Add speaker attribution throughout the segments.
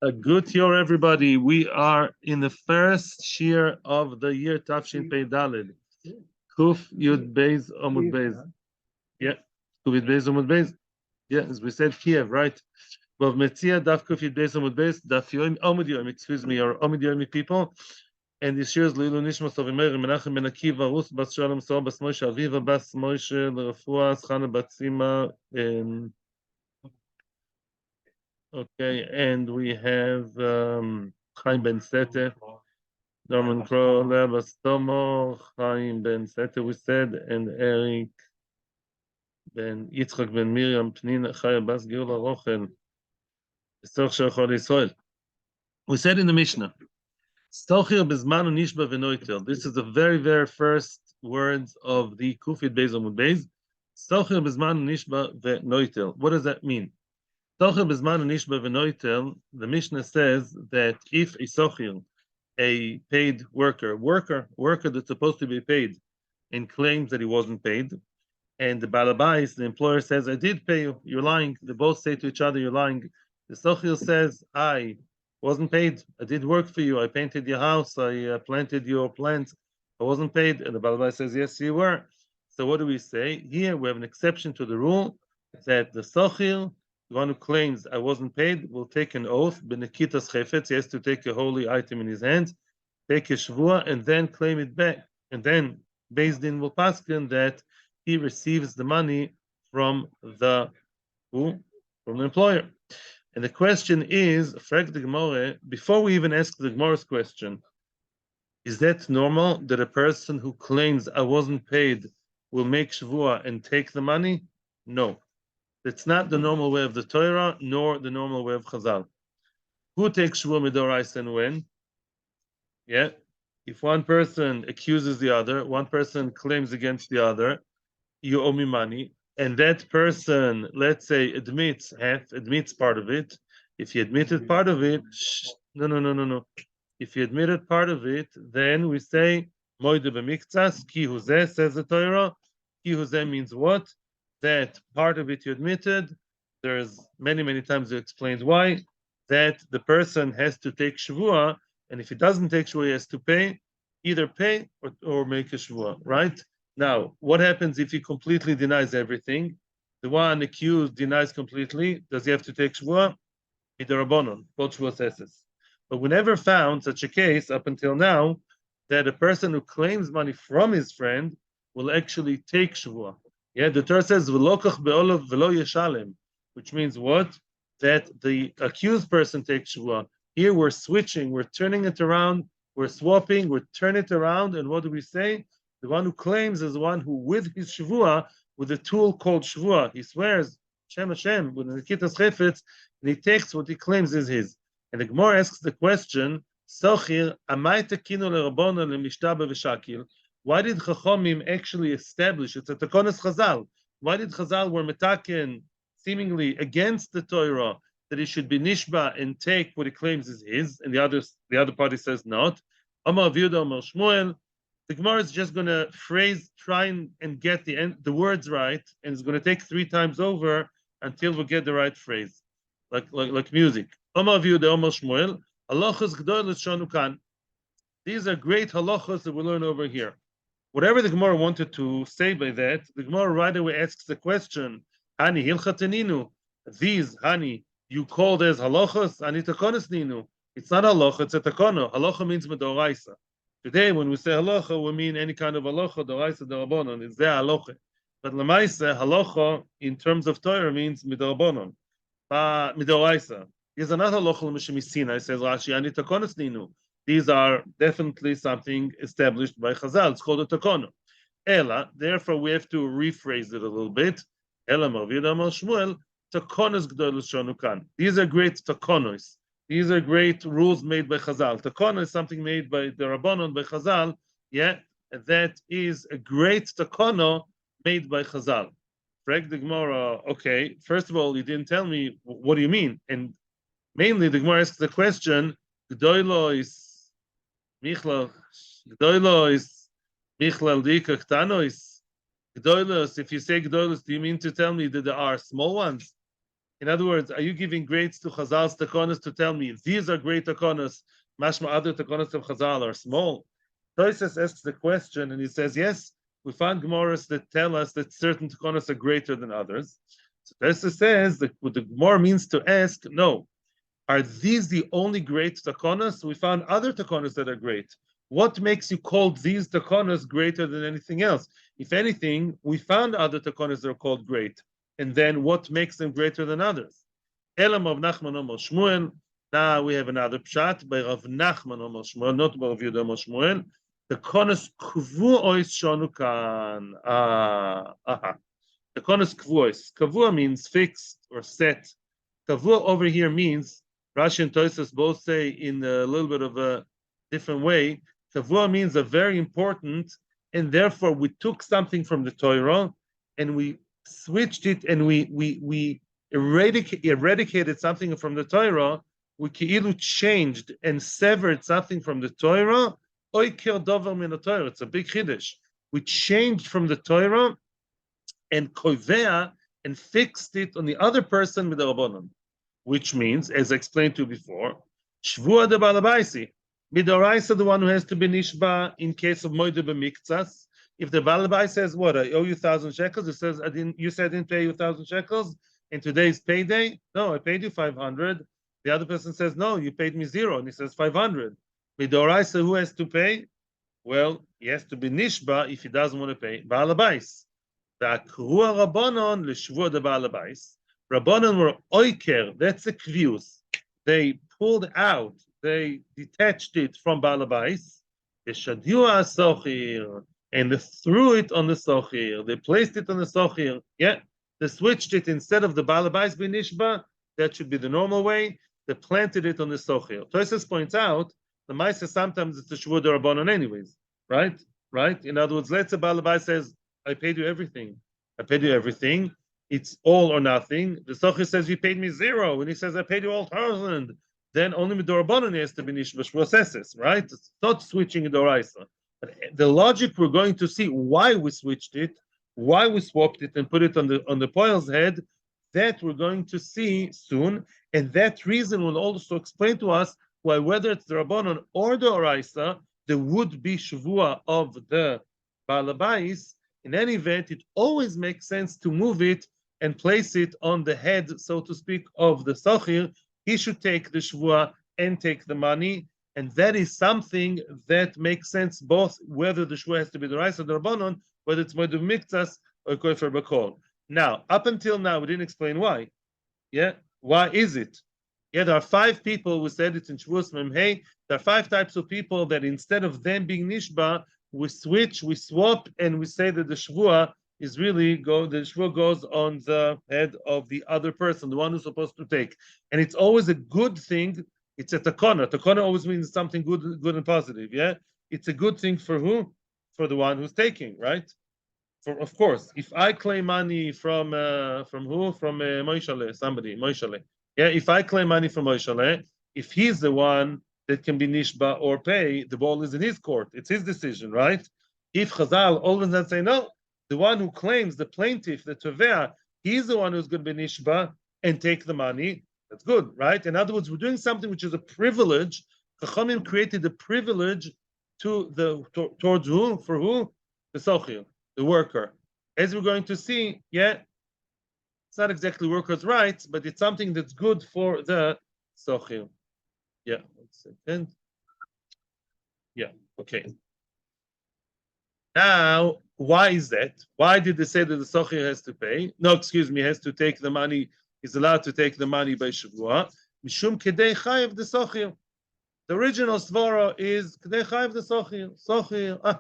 Speaker 1: A good Shiur, everybody. We are in the first Shiur of the year Tafshin Pei Daled. Kuf Yud Beis Amud Beis. Yeah, Kuf Yud Beis Amud Beis. Yeah, as we said, Kiev, right? Well, Metzia Daf Kuf Yud Beis Amud Beis Daf Yomi Amud Yomi. Excuse me, or Amud Yomi people. And this year's Lilu Nishmas of Emer Menachem Ben Akiva Rus Bas Shalom Saul Bas Moshe Aviva Bas Moshe L'Rafua Schana Batzima. Okay, and we have Chaim Ben Sete, Norman Crow, Lebas Tomo, Chaim Ben Sete, we said, and Eric Ben Yitzchak Ben Miriam, Pnina Chaya Bas Geula Rochel, Estoch Shachol Yisrael. We said in the Mishnah, Stochir Bezmanu Nishba Venoitel. This is the very, very first words of the Kufid Beis Amud Beis. Stochir Bezmanu Nishba Venoitel. What does that mean? The Mishnah says that if a sochir, a paid worker that's supposed to be paid, and claims that he wasn't paid, and the balabais, the employer says, "I did pay you. You're lying." They both say to each other, "You're lying." The sochir says, "I wasn't paid. I did work for you. I painted your house. I planted your plants. I wasn't paid." And the balabais says, "Yes, you were." So what do we say here? We have an exception to the rule that the sochir, the one who claims I wasn't paid, will take an oath, benekitas chefetz. He has to take a holy item in his hands, take a shevua, and then claim it back. And then Beis Din will paskin that he receives the money from the employer. And the question is, frag the Gemara, before we even ask the Gemara's question, is that normal that a person who claims I wasn't paid will make shevua and take the money? No. It's not the normal way of the Torah, nor the normal way of Chazal. Who takes shevua midoraisa and when? Yeah, if one person accuses the other, one person claims against the other, you owe me money, and that person, let's say, admits part of it. If he admitted part of it, no. If he admitted part of it, then we say moide b'miktsas ki huzeh, says the Torah. Ki huzeh means what? That part of it you admitted. There's many times you explained why. That the person has to take shevua, and if he doesn't take shevua, he has to pay, either pay or make a shevua, right? Now, what happens if he completely denies everything? The one accused denies completely. Does he have to take shevua? Midarabonon, both shevua says. But we never found such a case up until now that a person who claims money from his friend will actually take shevua. Yeah, the Torah says "V'lokach be'olav v'lo yeshalem," which means what? That the accused person takes shevua. Here we're switching, we're turning it around, we're swapping, we're turning it around, and what do we say? The one who claims is the one who, with his shevua, with a tool called shevua, he swears Shem Hashem with the Kitas Chefetz, and he takes what he claims is his. And the Gemara asks the question, Sochir, amay tekinu lerabona lemishtaba v'shakil? Why did Chachomim actually establish, it's a Takonas Chazal, why did Chazal were metaken seemingly against the Torah that he should be nishba and take what he claims is his, and the other party says not? Amar Aviuda, Amar Shmuel. The Gemara is just going to try and get the words right, and it's going to take 3 times over until we get the right phrase, like music. Amar Aviuda, Amar Shmuel. Halachos gdolos shanu kan. These are great halachos that we learn over here. Whatever the Gemara wanted to say by that, the Gemara right away asks the question, Hani hilchateninu. These, Hani, you called as halachos, Ani takonis ninu. It's not halacha, it's a takono. Halacha means medoraisa. Today, when we say halacha, we mean any kind of halacha, doraisa, darabonon. It's there halacha. But lemaisa, halacha, in terms of Torah, means midorabonon. Midoraisa. These are not halacha l'mishemisina, says Rashi, Ani takonis ninu. These are definitely something established by Chazal. It's called a takono. Ela, therefore we have to rephrase it a little bit. Ela Marvida Amar Shmuel, takonos gdolos shanu kan. These are great takonos. These are great rules made by Chazal. Takono is something made by the Rabbanon, by Chazal. Yeah, and that is a great takono made by Chazal. Frag the Gemara, okay, first of all, you didn't tell me, what do you mean? And mainly the Gemara asks the question, Gdoilo is Michlal, Gdoilo is Michlal Dika Ktanois. Gdoilos, if you say Gdoilos, do you mean to tell me that there are small ones? In other words, are you giving grades to Chazal's takonas to tell me these are great takonas, mashma other takonas of Chazal are small? Toises asks the question and he says, yes, we found Gemaras that tell us that certain takonas are greater than others. So Toises says that what the Gemara means to ask, no, are these the only great takonas? We found other takonas that are great. What makes you call these takonas greater than anything else? If anything, we found other takonas that are called great. And then what makes them greater than others? Elam of Nachman Omer Shmuel. Now we have another pshat by Rav Nachman Omer Shmuel, not by Rav Yehuda Omer Shmuel. Takonas kvuois shonu kan. Takonas kvuois. Kavua means fixed or set. Kavua over here means, Rashi and Tosfos both say in a little bit of a different way, Kavua means a very important, and therefore we took something from the Torah and we switched it and we eradicated something from the Torah, we ki'ilu changed and severed something from the Torah, oiker dover min the Torah. It's a big chiddush. We changed from the Torah and kovea and fixed it on the other person with the Rabbanon, which means, as I explained to you before, shevua de balabaisi. Midoraisa, the one who has to be nishba in case of moide b'miktsas. If the balabai says, "What, I owe you 1,000 shekels," it says, "I didn't. You said I didn't pay you 1,000 shekels, and today's payday. No, I paid you 500." The other person says, "No, you paid me 0," and he says 500. Midoraisa, who has to pay? Well, he has to be nishba if he doesn't want to pay balabais. The akrua rabbanon l'shvua de balabais. Rabbanon were oiker. That's a kvius. They pulled out. They detached it from balabais. The shadua sochir. And they threw it on the sochir. They placed it on the sochir. Yeah, they switched it instead of the balabais binishba. That should be the normal way. They planted it on the sochir. Tosfos points out the ma'aseh sometimes it's a shvua d'Rabbanan anyways, right? Right. In other words, let's say balabais says, "I paid you everything. I paid you everything. It's all or nothing." The sochir says, "You paid me 0," and he says, "I paid you all 1,000." Then only d'Rabbanan has to be nishba shvua, right? It's not switching in d'oraisa. But the logic we're going to see why we switched it, why we swapped it and put it on the poil's head, that we're going to see soon, and that reason will also explain to us why whether it's the Rabbanon or the Oraisa, there would be shevua of the balabais. In any event, it always makes sense to move it and place it on the head, so to speak, of the sochir. He should take the shevua and take the money. And that is something that makes sense both whether the shvua has to be the rice or the rabbanon, whether it's moed miktsas or kofer bakol. Now, up until now, we didn't explain why. Yeah, why is it? Yeah, there are 5 people. We said it in Shavuos Memhei. There are 5 types of people that instead of them being nishba, we switch, we swap, and we say that the shvua is really the shvua goes on the head of the other person, the one who's supposed to take. And it's always a good thing. It's a takana. Takana always means something good and positive. Yeah, it's a good thing for who? For the one who's taking, right? For of course, if I claim money from who? From Moishale, somebody Moishale. Yeah, if I claim money from Moishale, if he's the one that can be nishba or pay, the ball is in his court. It's his decision, right? If Chazal all of them say no, the one who claims, the plaintiff, the tovea, he's the one who's going to be nishba and take the money. That's good, right? In other words, we're doing something which is a privilege. Chachamim created a privilege towards who? For who? The sochir, the worker. As we're going to see, yeah, it's not exactly workers' rights, but it's something that's good for the sochir. Yeah, 1 second. Yeah, okay. Now, why is that? Why did they say that the sochir has to pay? No, excuse me, has to take the money. Is allowed to take the money by shevua. Mishum kedei chayev the sochir. The original svara is kedei chayev the sochir. Sochir,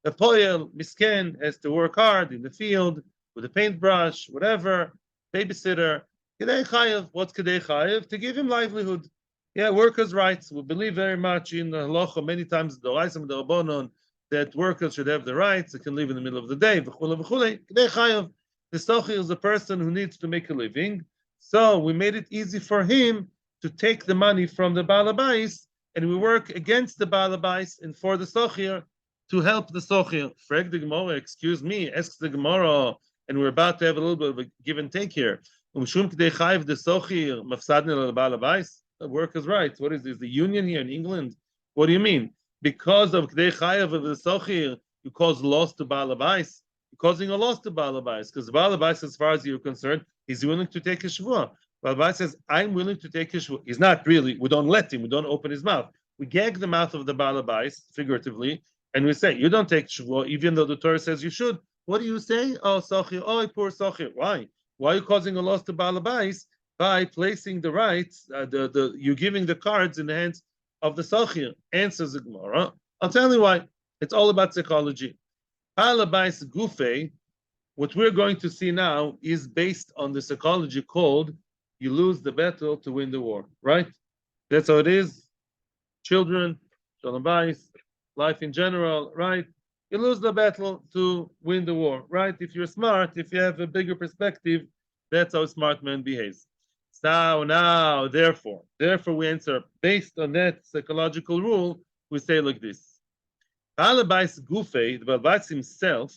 Speaker 1: the poel misken has to work hard in the field with a paintbrush, whatever. Babysitter. Kedei chayev. What's kedei chayev? To give him livelihood. Yeah, workers' rights. We believe very much in the halacha. Many times the Oraisa and the Rabbanon that workers should have the rights. They can live in the middle of the day. V'chule v'chule. Kedei chayev. The sochir is the person who needs to make a living. So we made it easy for him to take the money from the balabais, and we work against the balabais and for the sochir to help the sochir. Frag the Gemara, excuse me, asks the Gemara, and we're about to have a little bit of a give and take here. The workers' rights. What is this? The union here in England? What do you mean? Because of k'dei chayav of the sochir, you cause loss to Baal Habais. You're causing a loss to Baal Habais because Baal Habais, as far as you're concerned, he's willing to take a shevua. Baal Habais says, "I'm willing to take a shevua." He's not really. We don't let him. We don't open his mouth. We gag the mouth of the Baal Habais figuratively, and we say, "You don't take shevua, even though the Torah says you should." What do you say? Oh, sochir. Oh, poor sochir. Why? Why are you causing a loss to Baal Habais by placing the rights? You're giving the cards in the hands of the sochir. Answers the Gemara. I'll tell you why. It's all about psychology. Baal Habais gufe. What we're going to see now is based on the psychology called "you lose the battle to win the war." Right? That's how it is. Children, shalom bayis, life in general. Right? You lose the battle to win the war. Right? If you're smart, if you have a bigger perspective, that's how a smart man behaves. So now, therefore, we answer based on that psychological rule. We say like this: Baal Habais gufe, the Baal Habais himself,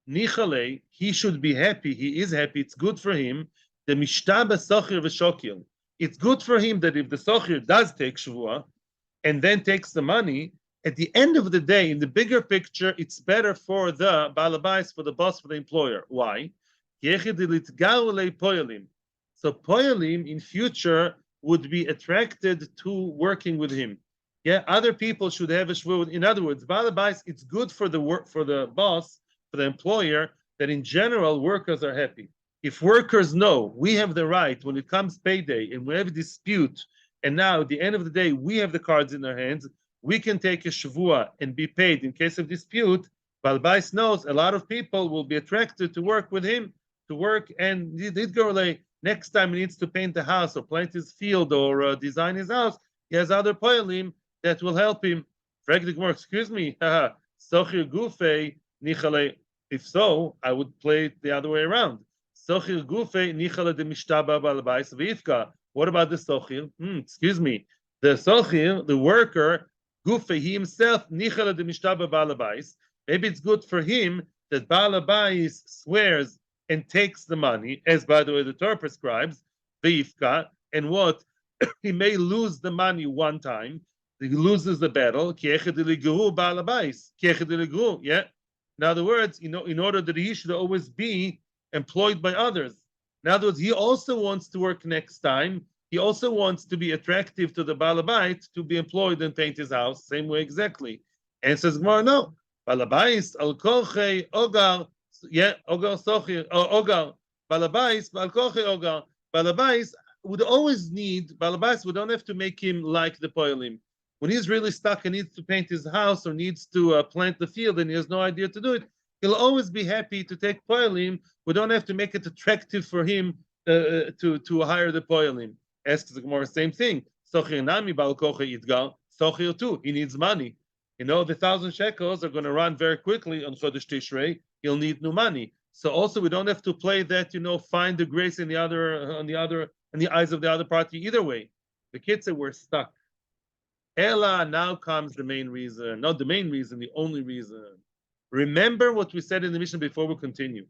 Speaker 1: nichale, he should be happy. He is happy. It's good for him. The mishtaba sochir v'shokil. It's good for him that if the sochir does take shevua and then takes the money, at the end of the day, in the bigger picture, it's better for the Baal Habais, for the boss, for the employer. Why? So poyalim in future would be attracted to working with him. Yeah, other people should have a shvua. In other words, Baal Habais, it's good for the work, for the boss, for the employer, that in general workers are happy. If workers know we have the right when it comes payday and we have a dispute, and now at the end of the day we have the cards in our hands, we can take a shevua and be paid in case of dispute. Baal Habais knows a lot of people will be attracted to work with him, to work, and next time he needs to paint the house or plant his field or design his house, he has other poyalim that will help him. Excuse me, sochir gufe nichale. If so, I would play it the other way around. Sochir gufe nichale de mishtaba Baal Habais v'ifka. What about the sochir? Excuse me, the sochir, the worker, gufe, he himself nichale de mishtaba Baal Habais. Maybe it's good for him that Baal Habais swears and takes the money, as by the way the Torah prescribes, v'ifka, and what? He may lose the money one time, he loses the battle, yeah. In other words, in order that he should always be employed by others. In other words, he also wants to work next time. He also wants to be attractive to the Baal Habais to be employed and paint his house, same way exactly. And says Gemara, no. Baal Habais al kolchei ogar. Yeah, Ogar Sochir, Ogar, Baal Habais, Baal Koche Ogar. Baal Habais would always need, Baal Habais, we don't have to make him like the poyalim. When he's really stuck and needs to paint his house or needs to plant the field and he has no idea to do it, he'll always be happy to take poyalim. We don't have to make it attractive for him to hire the poyalim. Asks the Gemara, same thing. Sochir Nami, Baal Koche Idgal, Sochir too, he needs money. The 1,000 shekels are going to run very quickly on Chodesh Tishrei. He'll need new money. So also we don't have to play that, find the grace in the eyes of the other party either way. The kids say we're stuck. Ella, now comes the main reason. Not the main reason, the only reason. Remember what we said in the Mishnah before we continue.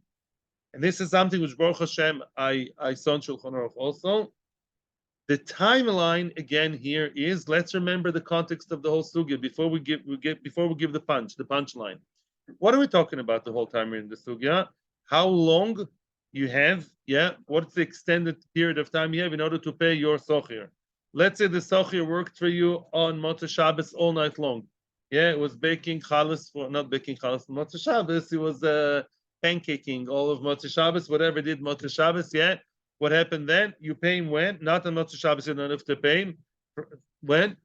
Speaker 1: And this is something which Baruch Hashem I saw in Shulchan Aruch also. The timeline again here is, let's remember the context of the whole sugya before we give the punchline. What are we talking about the whole time in the sugya? How long you have, what's the extended period of time you have in order to pay your sochir? Let's say the sochir worked for you on Motzei Shabbos all night long. It was not baking chalas for Motzei Shabbos, it was pancaking all of Motzei Shabbos, whatever did Motzei Shabbos, What happened then? You pay him when? Not on Motzei Shabbos, you don't have to pay him. When?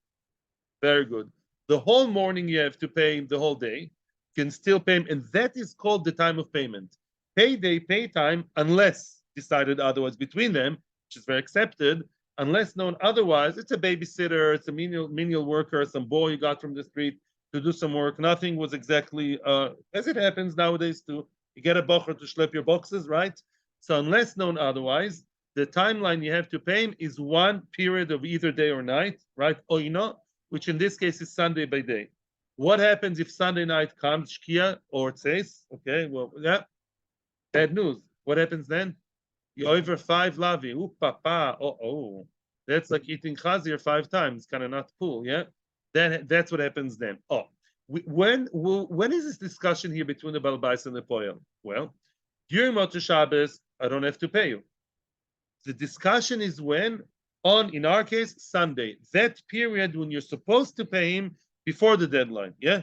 Speaker 1: Very good. The whole morning you have to pay him, the whole day. You can still pay him, and that is called the time of payment. Payday, pay time, unless decided otherwise between them, which is very accepted, unless known otherwise, it's a babysitter, it's a menial worker, some boy you got from the street to do some work. Nothing was exactly, as it happens nowadays too. You get a bocher to schlep your boxes, right? So unless known otherwise, the timeline you have to pay him is one period of either day or night, right? Oina, which in this case is Sunday by day. What happens if Sunday night comes, Shkia, or Tzeis? Okay, well, bad news. What happens then? You over 5 lavi. Ooh, papa. Oh. That's like eating chazir 5 times. Kind of not cool, yeah? That's what happens then. When is this discussion here between the Balbais and the Poel? Well, during Motzei Shabbos, I don't have to pay you. The discussion is when, in our case, Sunday. That period when you're supposed to pay him before the deadline, yeah?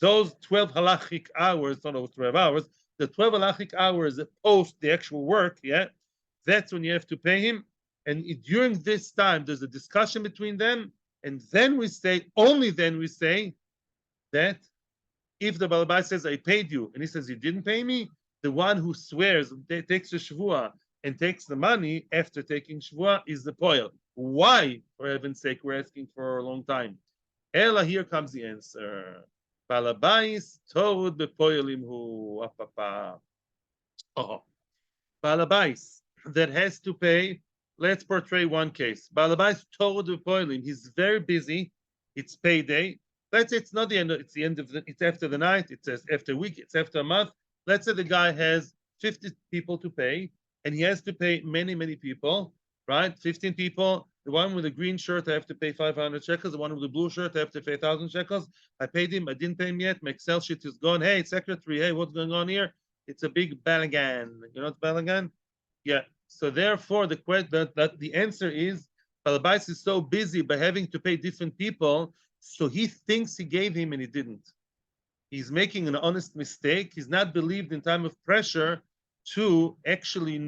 Speaker 1: Those 12 halachic hours, not those 12 hours, the 12 halachic hours post the actual work, yeah? That's when you have to pay him. And during this time, there's a discussion between them. And then we say, only then we say that if the Balabai says, I paid you, and he says, you didn't pay me, the one who swears, takes the shevua, and takes the money after taking shevua is the poel. Why, for heaven's sake, we're asking for a long time? Ella, here comes the answer. Balabais told the poelim who Balabais that has to pay. Let's portray one case. Balabais told the poelim he's very busy. It's payday. Let's say it's not the end. It's the end of the. It's after the night. It's after a week. It's after a month. Let's say the guy has 50 people to pay, and he has to pay many people. Right, 15 people. The one with the green shirt, I have to pay 500 shekels. The one with the blue shirt, I have to pay 1,000 shekels. I paid him. I didn't pay him yet. My Excel sheet is gone. Hey, secretary. Hey, what's going on here? It's a big balagan. You know what's balagan? Yeah. So therefore, the answer is Balabais is so busy by having to pay different people, so he thinks he gave him and he didn't. He's making an honest mistake. He's not believed in time of pressure to actually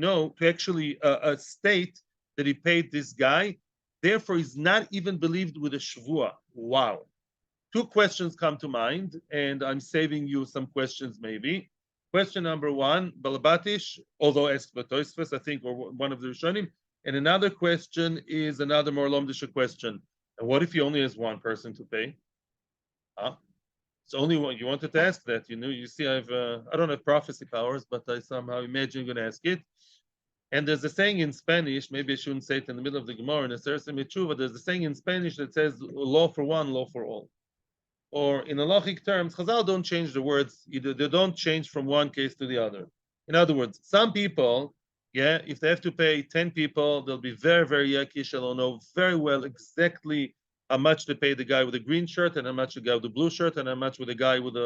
Speaker 1: state that he paid this guy. Therefore, he's not even believed with a shevua. Wow. 2 questions come to mind, and I'm saving you some questions maybe. Question number 1, Balabatish, although asked by Tosfos, I think, or one of the Rishonim. And another question is another more lomdisha question. And what if he only has one person to pay? Huh? It's only one. You wanted to ask that. You see, I don't have prophecy powers, but I somehow imagine you're going to ask it. And there's a saying in Spanish, maybe I shouldn't say it in the middle of the Gemara, in a certain Mitzvah, there's a saying in Spanish that says, law for one, law for all. Or in halachic terms, Chazal don't change the words. They don't change from one case to the other. In other words, some people, if they have to pay 10 people, they'll be very, very yakish. They'll know very well exactly how much to pay the guy with the green shirt and how much the guy with the blue shirt and how much with the guy with the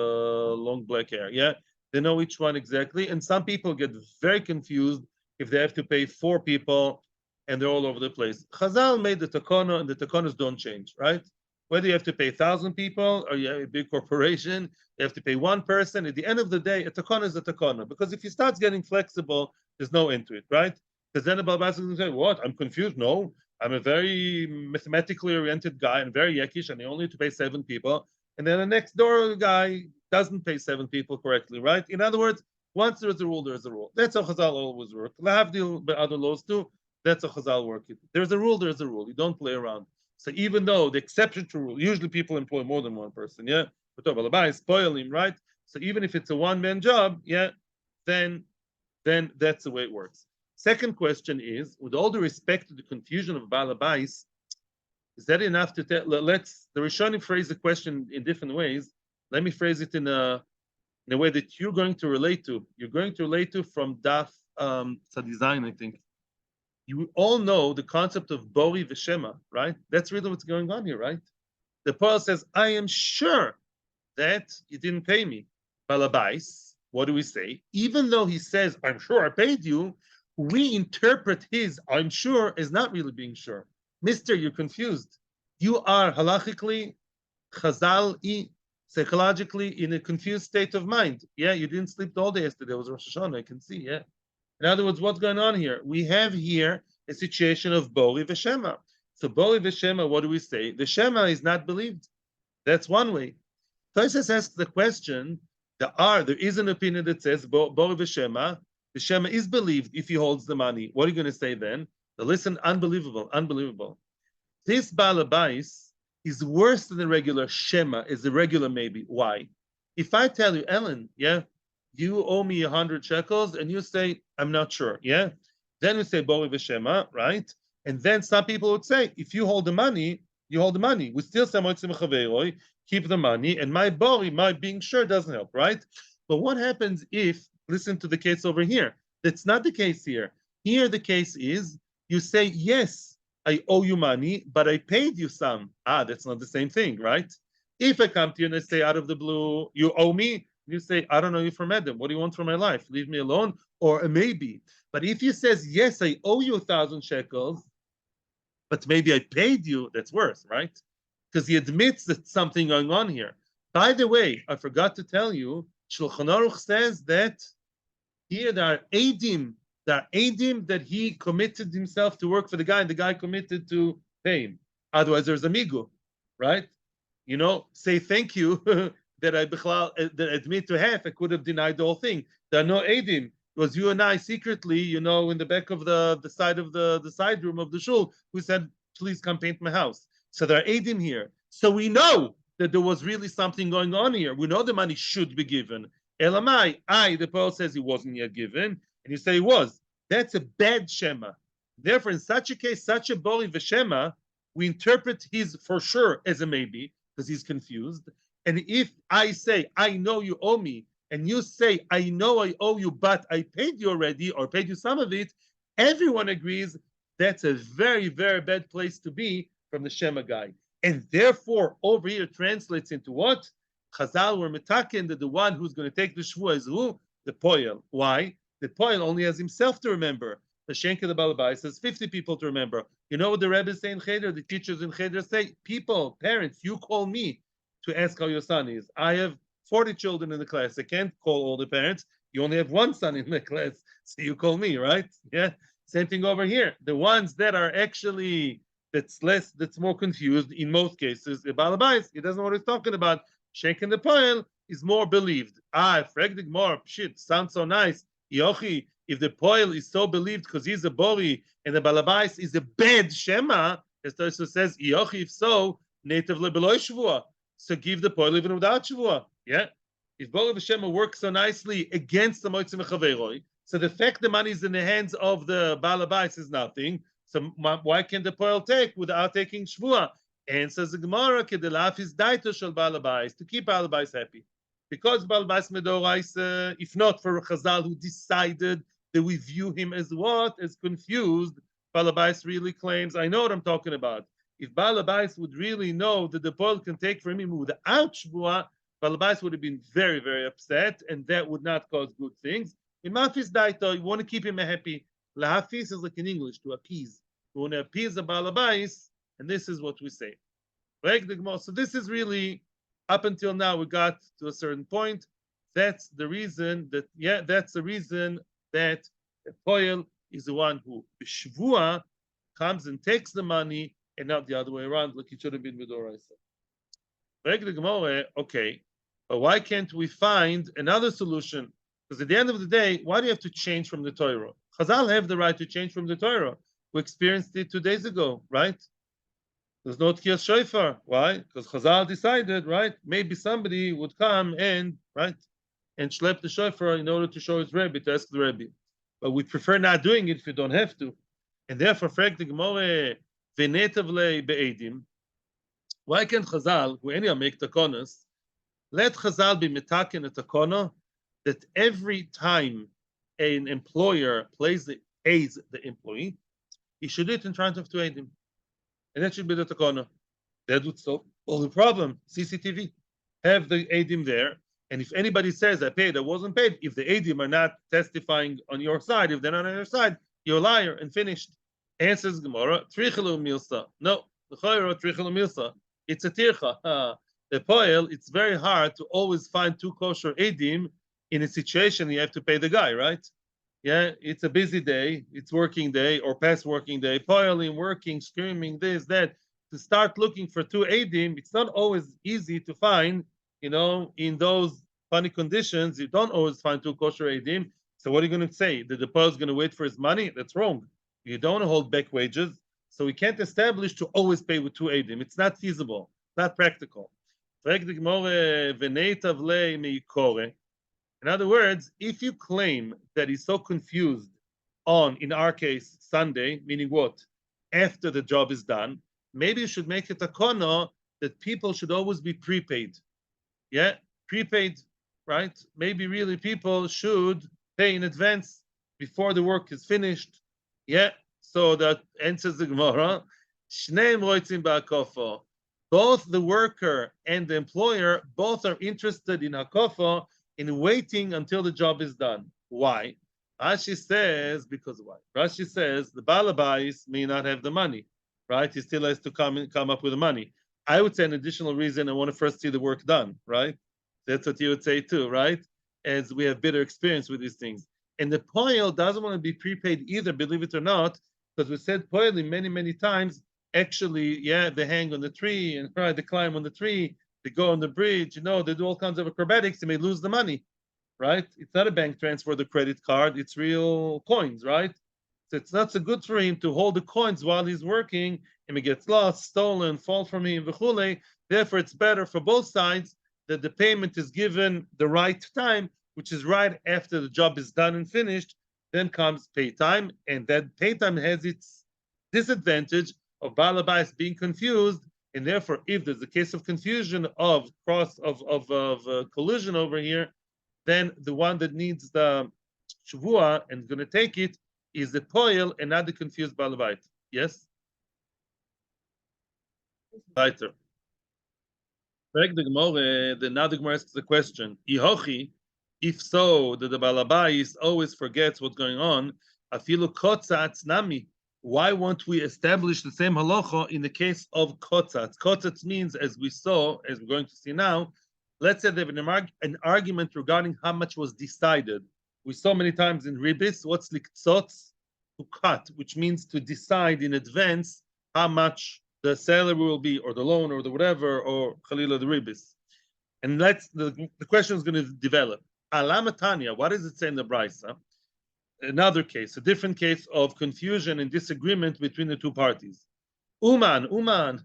Speaker 1: long black hair. Yeah, they know each one exactly. And some people get very confused if they have to pay 4 people and they're all over the place. Chazal made the takana, and the takanas don't change, right? Whether you have to pay 1,000 people or you have a big corporation, you have to pay one person. At the end of the day, a takana is a takana. Because if he starts getting flexible, there's no end to it, right? Because then the Balbas is going to say, what? I'm confused. No, I'm a very mathematically oriented guy and very yekish, and I only need to pay 7 people. And then the next door guy doesn't pay 7 people correctly, right? In other words, once there's a rule, there's a rule. That's how Chazal always work. Lahavdil by other laws too. That's how Chazal work. There's a rule, there's a rule. You don't play around. So even though the exception to rule, usually people employ more than one person, yeah? We're talking about Balabai, spoil him, right? So even if it's a one-man job, yeah, then that's the way it works. Second question is, with all the respect to the confusion of Balabais, is that enough to tell? The Rishonim phrase the question in different ways. Let me phrase it in a way that you're going to relate to. You're going to relate to from Daf Tzadizayin, I think. You all know the concept of Bori Veshema, right? That's really what's going on here, right? The Paul says, I am sure that you didn't pay me. Balabais, what do we say? Even though he says, I'm sure I paid you, we interpret his I'm sure as not really being sure. Mister, you're confused. You are halachically, chazal-y, psychologically in a confused state of mind. Yeah, you didn't sleep the whole day yesterday. It was Rosh Hashanah, I can see, yeah. In other words, what's going on here? We have here a situation of Bori Veshema. So Bori Veshema, what do we say? The Shema is not believed. That's one way. Tosfos asks the question, there is an opinion that says Bori Veshema, the Shema is believed if he holds the money. What are you going to say then? Listen, unbelievable. This Balabais is worse than the regular Shema, is the regular maybe. Why? If I tell you, Ellen, yeah, you owe me 100 shekels, and you say, I'm not sure, yeah? Then we say, Bori Veshema, right? And then some people would say, if you hold the money, you hold the money. We still say, keep the money, and my Bori, my being sure doesn't help, right? But what happens if, listen to the case over here, that's not the case here. Here the case is, you say, yes, I owe you money, but I paid you some. That's not the same thing, right? If I come to you and I say out of the blue, you owe me, you say, I don't know you from Adam. What do you want from my life? Leave me alone? Or a maybe. But if he says, yes, I owe you 1,000 shekels, but maybe I paid you, that's worse, right? Because he admits that something going on here. By the way, I forgot to tell you, Shulchan Aruch says that here there are Adim that he committed himself to work for the guy, and the guy committed to pay him. Otherwise, there's a migu, right? Say thank you that that I admit to have. I could have denied the whole thing. There are no Adim. It was you and I secretly, in the back of the side of the side room of the shul, who said, "Please come paint my house." So there are Adim here. So we know that there was really something going on here. We know the money should be given. Elamai, the Paul says he wasn't yet given, and you say he was. That's a bad Shema. Therefore, in such a case, such a Bori Veshema, we interpret his for sure as a maybe, because he's confused. And if I say, I know you owe me, and you say, I know I owe you, but I paid you already, or paid you some of it, everyone agrees that's a very, very bad place to be from the Shema guy. And therefore, over here translates into what? Chazal were metaken that the one who's going to take the shvua is who? The poel. Why? The poel only has himself to remember. The Shenka the Balabai says 50 people to remember. You know what the Rebbe say in Cheder? The teachers in Cheder say, people, parents, you call me to ask how your son is. I have 40 children in the class. I can't call all the parents. You only have one son in the class, so you call me, right? Yeah. Same thing over here. The ones that are actually that's more confused in most cases. The Balabais, he doesn't know what he's talking about. Shaking the poel is more believed. Fregdig more, shit, sounds so nice. Yochi, if the poel is so believed because he's a bori and the balabais is a bad shema, as Tosu says, Yochi, if so, native lebeloy shevua. So give the poel even without shevua. Yeah. If bori v'shema works so nicely against the moitzim mechaveroi, so the fact the money is in the hands of the balabais is nothing. So why can't the poel take without taking shvua? And says the Gemara, "Kedelaf is daito shel balabais to keep balabais happy, because balabais medorais. If not for Chazal who decided that we view him as what? As confused. Balabais really claims, I know what I'm talking about. If balabais would really know that the poel can take from him without shvua, balabais would have been very, very upset, and that would not cause good things. In mafis daito, you want to keep him happy. Lahafis is like in English, to appease. You want to appease the balabais. And this is what we say. So this is really, up until now, we got to a certain point. That's the reason that the poel is the one who, shvua, comes and takes the money, and not the other way around, like it should have been with Oraisa. Okay, but why can't we find another solution? Because at the end of the day, why do you have to change from the Torah? Chazal have the right to change from the Torah. We experienced it 2 days ago, right? There's no tkiyas shofar. Why? Because Chazal decided, right? Maybe somebody would come and schlep the shofar in order to show his Rebbe, to ask the Rebbe. But we prefer not doing it if you don't have to. And therefore, frag the Gemara, v'netavlei be'edim. Why can't Chazal, who anyhow make takonas, let Chazal be metaken a takona that every time an employer aids the employee, he should do it in front of two edim. And that should be the takana. That would solve all the problem. CCTV. Have the Adim there. And if anybody says, I paid, I wasn't paid, if the Adim are not testifying on your side, if they're not on your side, you're a liar and finished. Answers Gemara, Trichelu Milsa. No, the Chayra Trichelu Milsa. It's a tircha. The poel, it's very hard to always find two kosher Adim in a situation you have to pay the guy, right? Yeah, it's a busy day, it's working day or past working day, poiling, working, screaming, this, that. To start looking for two Adim, it's not always easy to find, in those funny conditions, you don't always find two kosher Adim. So what are you going to say? That the poil is going to wait for his money? That's wrong. You don't want to hold back wages. So we can't establish to always pay with two Adim. It's not feasible, not practical. In other words, if you claim that he's so confused on, in our case, Sunday, meaning what? After the job is done, maybe you should make it a kono that people should always be prepaid. Yeah, prepaid, right? Maybe really people should pay in advance before the work is finished. Yeah, so that answers the Gemara. Shneim roitzim ba'akofo. Both the worker and the employer both are interested in hakofo, in waiting until the job is done. Why? Rashi says, because why? Rashi says the balabais may not have the money, right? He still has to come up with the money. I would say an additional reason I want to first see the work done, right? That's what you would say too, right? As we have bitter experience with these things. And the poil doesn't want to be prepaid either, believe it or not, because we said poiling many, many times. Actually, yeah, they hang on the tree and right, they climb on the tree, they go on the bridge, they do all kinds of acrobatics, they may lose the money, right? It's not a bank transfer, the credit card, it's real coins, right? So it's not so good for him to hold the coins while he's working, and he gets lost, stolen, fall from him, v'chule. Therefore, it's better for both sides that the payment is given the right time, which is right after the job is done and finished. Then comes pay time, and that pay time has its disadvantage of balabais being confused, and therefore, if there's a case of confusion of collision over here, then the one that needs the shevua and is going to take it is the poil and not the confused balabait. Yes? Weiter. The now the Gemara asks the question, Ihochi, if so, that the balabais always forgets what's going on, afilu kotzatz nami. Why won't we establish the same halacha in the case of kotzatz? Kotzatz means, as we saw, as we're going to see now, let's say they have an argument regarding how much was decided. We saw many times in ribis, what's liktzotz? To cut, which means to decide in advance how much the salary will be, or the loan, or the whatever, or chalila the ribis. And the question is going to develop. Alamatanya, what does it say in the Brisa? Another case, a different case of confusion and disagreement between the two parties. Uman, Uman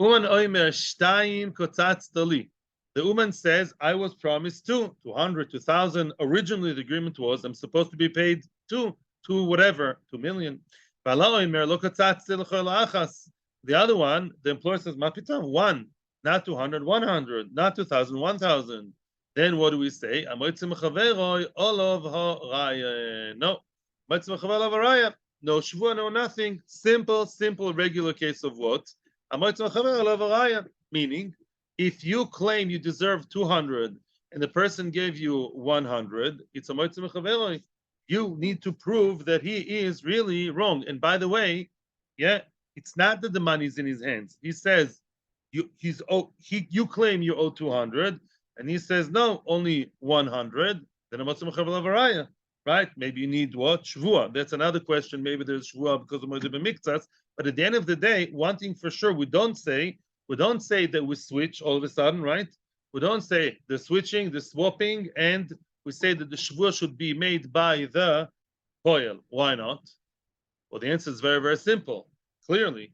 Speaker 1: oimer shtayim kotzatz tali. The Uman says, I was promised 200, 2,000. Originally, the agreement was I'm supposed to be paid 2 whatever, 2 million. The other one, the employer says, Mapitam, 1, not 200, 100, not 2,000, 1,000. Then what do we say? No. No shevua, no nothing. Simple, regular case of what? Meaning, if you claim you deserve 200 and the person gave you 100, it's a moitzim mechaveroi. You need to prove that he is really wrong. And by the way, yeah, it's not that the money is in his hands. He says you claim you owe 200, and he says no, only 100. Then a moitzim mechaveroi, right? Maybe you need what? Shvua. That's another question. Maybe there's shvua because of moitzim b'miktzas. But at the end of the day, one thing for sure, we don't say that we switch all of a sudden, right? We don't say the switching, the swapping, and we say that the shvua should be made by the poil. Why not? Well, the answer is very, very simple. Clearly,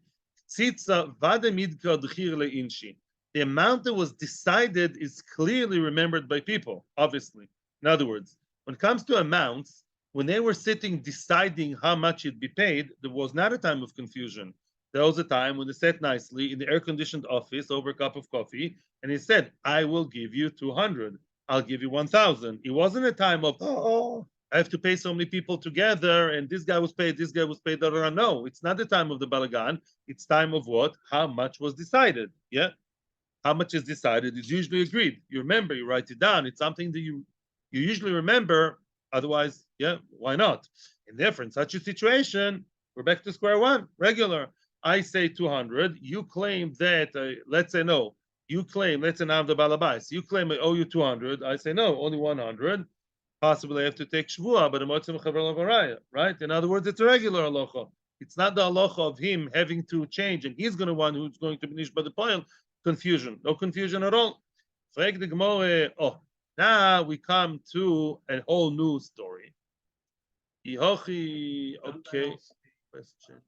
Speaker 1: the amount that was decided is clearly remembered by people, obviously. In other words, when it comes to amounts, when they were sitting deciding how much it'd be paid, there was not a time of confusion. There was a time when they sat nicely in the air-conditioned office over a cup of coffee, and he said, I will give you 200. I'll give you 1,000. It wasn't a time of, I have to pay so many people together, and this guy was paid, No, it's not the time of the balagan. It's time of what? How much was decided. Yeah? How much is decided is usually agreed. You remember, you write it down. It's something that you usually remember. Otherwise, yeah, why not? And therefore, in such a situation, we're back to square one, regular. I say 200. You claim that, let's say no. You claim, let's say now I'm the balabais. You claim I owe you 200. I say no, only 100. Possibly I have to take shvua, but right? In other words, it's a regular halacha. It's not the halacha of him having to change, and he's going to one who's going to be nished by the poil. Confusion, no confusion at all. Now we come to a whole new story. Okay. Question.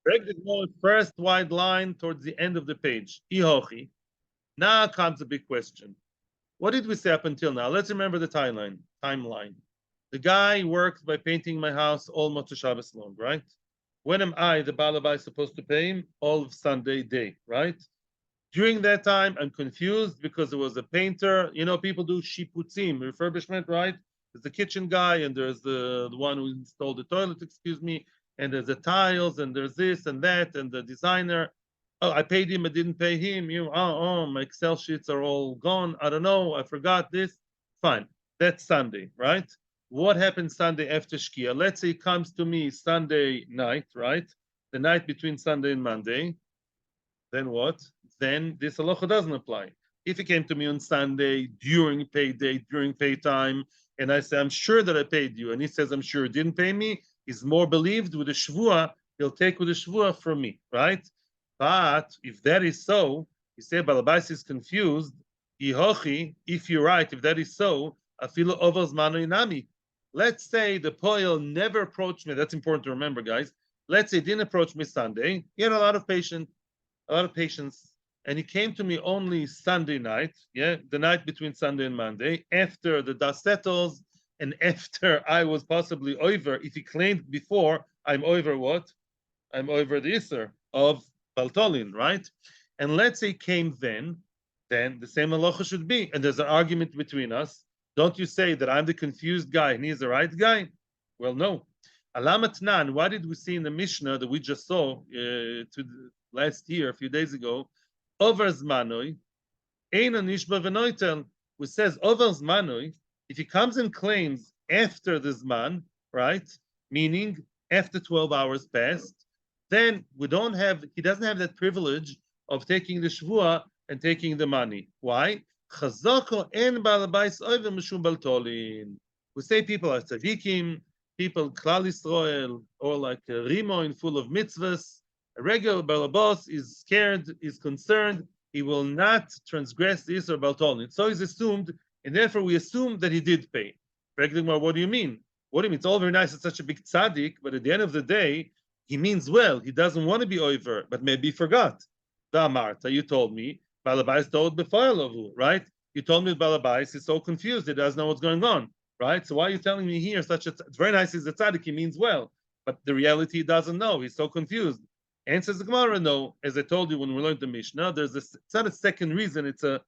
Speaker 1: Break the first wide line towards the end of the page. Ihochi. Now comes a big question. What did we say up until now? Let's remember the timeline. The guy worked by painting my house all Motzei Shabbos long, right? When am I, the balabai, supposed to pay him? All of Sunday day, right? During that time, I'm confused because there was a painter. People do shiputzim, refurbishment, right? There's the kitchen guy, and there's the one who installed the toilet, excuse me, and there's the tiles, and there's this and that, and the designer. Oh, I paid him, I didn't pay him. My Excel sheets are all gone. I don't know, I forgot this. Fine, that's Sunday, right? What happens Sunday after Shkia? Let's say it comes to me Sunday night, right? The night between Sunday and Monday. Then what? Then this halacha doesn't apply. If he came to me on Sunday during payday, during pay time, and I say, I'm sure that I paid you, and he says, I'm sure he didn't pay me, he's more believed with a shevua, he'll take with a shevua from me, right? But if that is so, he said, Balabais is confused. If you're right, if that is so, afilu overs mano inami. Let's say the poil never approached me. That's important to remember, guys. Let's say he didn't approach me Sunday. He had a lot of patience, and he came to me only Sunday night, the night between Sunday and Monday, after the dust settles, and after I was possibly over. If he claimed before, I'm over what? I'm over the Isser of Baltolin, right? And let's say came then the same halacha should be. And there's an argument between us. Don't you say that I'm the confused guy and he's the right guy? Well, no. Alamat Nan, what did we see in the Mishnah that we just saw last year, a few days ago? Over Zmanoi, Eina Nishba Venoitel, which says over Zmanoi, if he comes and claims after the Zman, right, meaning after 12 hours passed, then he doesn't have that privilege of taking the shevua and taking the money. Why? Chazoko en balabais over mishum baltolin. We say people are tzadikim, people klal Yisrael, or like a rimoin full of mitzvahs. A regular balabos is scared, is concerned, he will not transgress the Isser baltolin. So he's assumed, and therefore we assume that he did pay. Regular, what do you mean? What do you mean? It's all very nice, it's such a big tzaddik, but at the end of the day, he means well. He doesn't want to be over, but maybe he forgot. The Amarta, you told me, Balabais told Befailovu, right? You told me Balabais is so confused, he doesn't know what's going on, right? So why are you telling me here it's very nice, he's a tzaddik, he means well, but the reality he doesn't know, he's so confused. Answers the Gemara, no, as I told you when we learned the Mishnah, it's not a second reason, it's a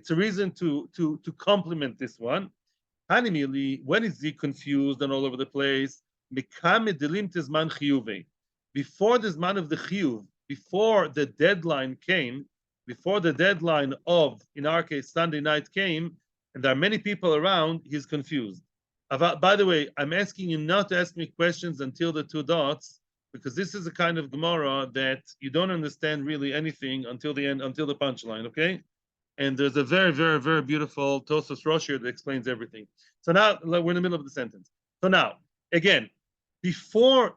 Speaker 1: reason to complement this one. Hanimili, when is he confused and all over the place? Before the Zman of the Chiyuv, before the deadline came, before the deadline of, in our case, Sunday night came, and there are many people around, he's confused. By the way, I'm asking you not to ask me questions until the two dots, because this is a kind of Gemara that you don't understand really anything until the end, until the punchline, okay? And there's a very, very, very beautiful Tosfos Rosh here that explains everything. So now, we're in the middle of the sentence. So now, again, before